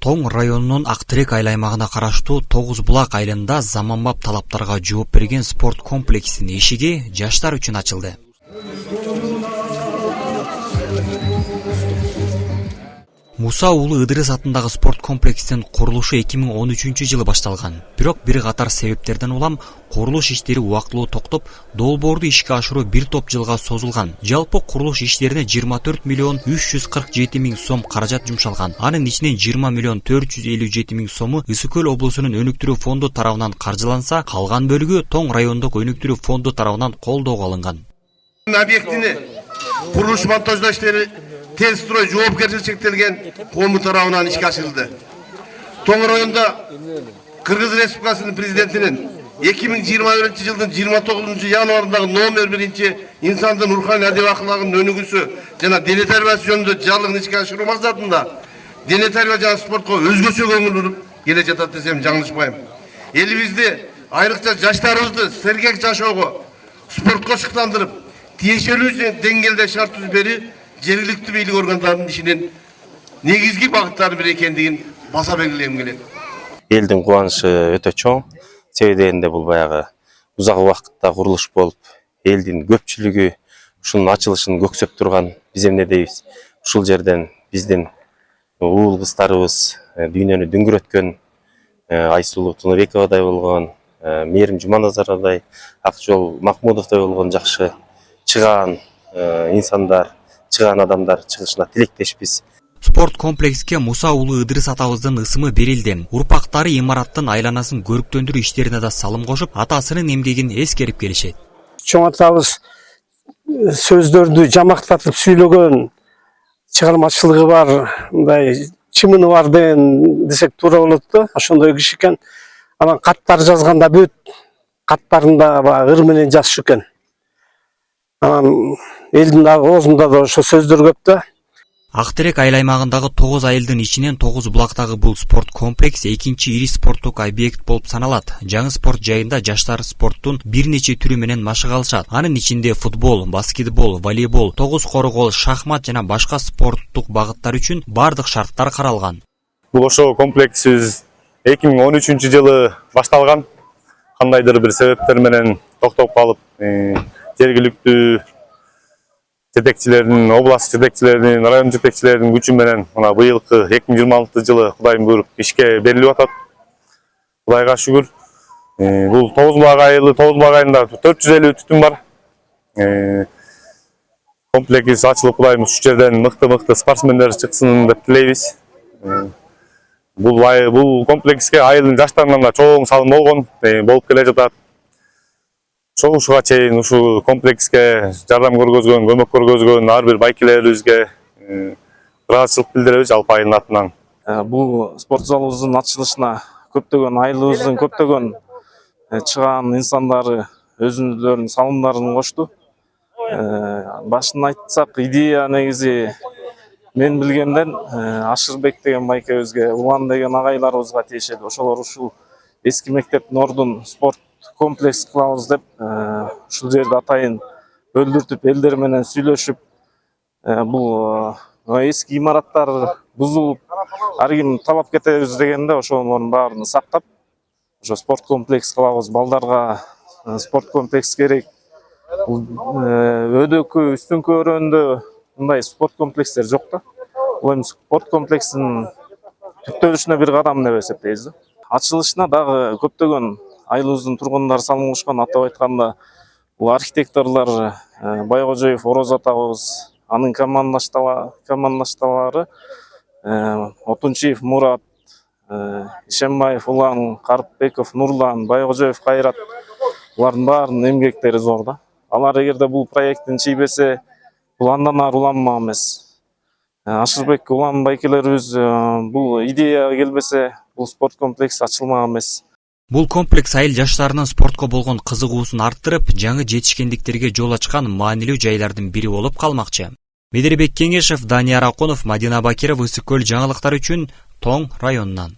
Тоң районунун Актирек айлаймагына караштуу Тогуз Булак айылында заманбап талаптарга жооп берген спорт комплексинин эшиги жаштар үчүн ачылды. Муса уулу Ыдырыс атындагы спорт комплексинин курулушу 2013-жылы башталган. Бирок бир катар себептерден улам курулуш иштери убактылуу токтоп, долбоорду ишке ашыруу бир топ жылга созулган. Жалпы курулуш иштерине 24 миллион 347 миң сом каражат жумшалган. Анын ичинен 20 миллион 457 миң сому Ысык Көл облусунун өнүктүрүү фонду тарабынан каржыланса, калган бөлүгү Тоң райондук өнүктүрүү фонду тарабынан колдоого алынган. Объектини курулуш монтаждоо иштери Тез строй жоопкерчилиги чектелген коому тарабынан ишке ашырылды. Тоң районунда Кыргыз Республикасынын президентинин 2021-жылдын 29-январындагы номер 1 инсандын руханий адеп аклагынын өнүгүүсү жана дене тарбиясы жөнүндө жарлыгын ишке ашыруу максатында дене тарбия жана спортко өзгөчө көңүл буруп келе жатат десем жаңылышпайм. Элибизде айрыкча жаштарыбызды сергек жашоого, спортко шыктандырып, тиешелүү деңгээлде шарт түзүп берүү жергиликтүү бийлик органдарынын ишинин негизги багыттарынын бири экендигин баса белгилегим келет. Элдин кубанышы өтө чоң. Себеби дегенде бул баягы узак убакытта курулуш болуп, элдин көпчүлүгү ушунун ачылышын көксөп турган. Биз эмне дейбиз? Ушул жерден биздин уул кыздарыбыз дүйнөнү дүңгүрөткөн Айсулуу Тунубековадай болгон, Мээрим Жуманазаровдай, Акжол Махмудовдой болгон жакшы чыгаан инсандар, чыгаан адамдар чыгышына тилектешпиз. Спорт комплекске Муса уулу Ыдырыс атабыздын ысымы берилди. Урпактары имараттын айланасын көрүктөндүрүү иштерине да салым кошуп, атасынын эмгегин эскерип келишет. Чоң атабыз сөздөрдү жамактатып сүйлөгөн, чыгармачылыгы бар, мындай чымыны бар десек туура болот да. Ошондой киши экен. Анан каттар жазганда бүт каттарында ыр менен жазчу экен. Анан элдин оозунда да ошо сөздөр көп да. Актирек айлаймагындагы 9 айылдын ичинен Тогуз Булактагы бул спорт комплекс экинчи ири спорттук объект болуп саналат. Жаңы спорт жайында жаштар спорттун бир нече түрү менен машык алышат. Анын ичинде футбол, баскетбол, волейбол, тогуз коргол, шахмат жана башка спорттук багыттар үчүн бардык шарттар каралган. Бул ошо комплексибиз 2013-жылы башталган. Кандайдыр бир себептер менен токтоп калып, жергиликтүү жетекчилердин, област жетекчилердин, район жетекчилердин күчү менен мына быйылкы 2026-жылы Кудайым буйруп ишке берилип атат. Кудайга шүгүр. Бул Тогуз Булак айылы, Тогуз Булак айылында 450 түтүн бар. Комплекс ачылып, Кудайым ушу жерден мыкты спортсмендер чыксын деп тилейбиз. Бул комплекске айылдын жаштарынан да чоң салым болгон, болуп келе жатат. Ушуга чейин ушу комплекске жардам көргөзгөн, көмөк көргөзгөн ар бир байкелерибизге ыраазычылык билдиребиз жалпы айылдын атынан. Бул спорт залыбыздын ачылышына көптөгөн айылыбыздын көптөгөн чыгаан инсандары өзүнүн салымдарын кошту. Башын айтсак, идея негизи мен билгенден Ашырбек деген байкебизге, Улан деген агайларыбызга тиешелүү. Ошолор ушул эски мектептин ордун спорт комплекс кылабыз деп ушул жерди атайын бөлдүртүп элдер менен сүйлөшүп, бул эски имараттар бузулуп, ар ким талап кетебиз дегенде ошолордун баарын сактап, ошо спорт комплекс кылабыз. Балдарга спорт комплекс керек. Өдөкү, үстүңкү өрөөндө мындай спорт комплекстер жок да. Бул эми спорт комплексинин түптөлүшүнө бир кадам деп эсептейбиз. Ачылышына дагы көптөгөн айылыбыздын тургундары салым кошкон. Атап айтканда, бул архитекторлор Байгожоев Ороз атабыз, анын командаштары Отунчиев Мурат, Ишембаев Улан, Карпбеков Нурлан, Байгожоев Кайрат, булардын баарынын эмгектери зор да. Алар эгерде бул проекттин чийбесе, бул андан ары уланма эмес. Ашырбек Улан байкелерибиз бул идея келбесе, бул спорт комплекс ачылмак эмес. Бул комплекс айыл жаштарынын спортко болгон кызыгуусун арттырып, жаңы жетишкендиктерге жол ачкан маанилүү жайлардын бири болуп калмакчы. Медербек Кеңешев, Данияр Акунов, Мадина Бакиров, Ысык Көл жаңылыктар үчүн Тоң районунан.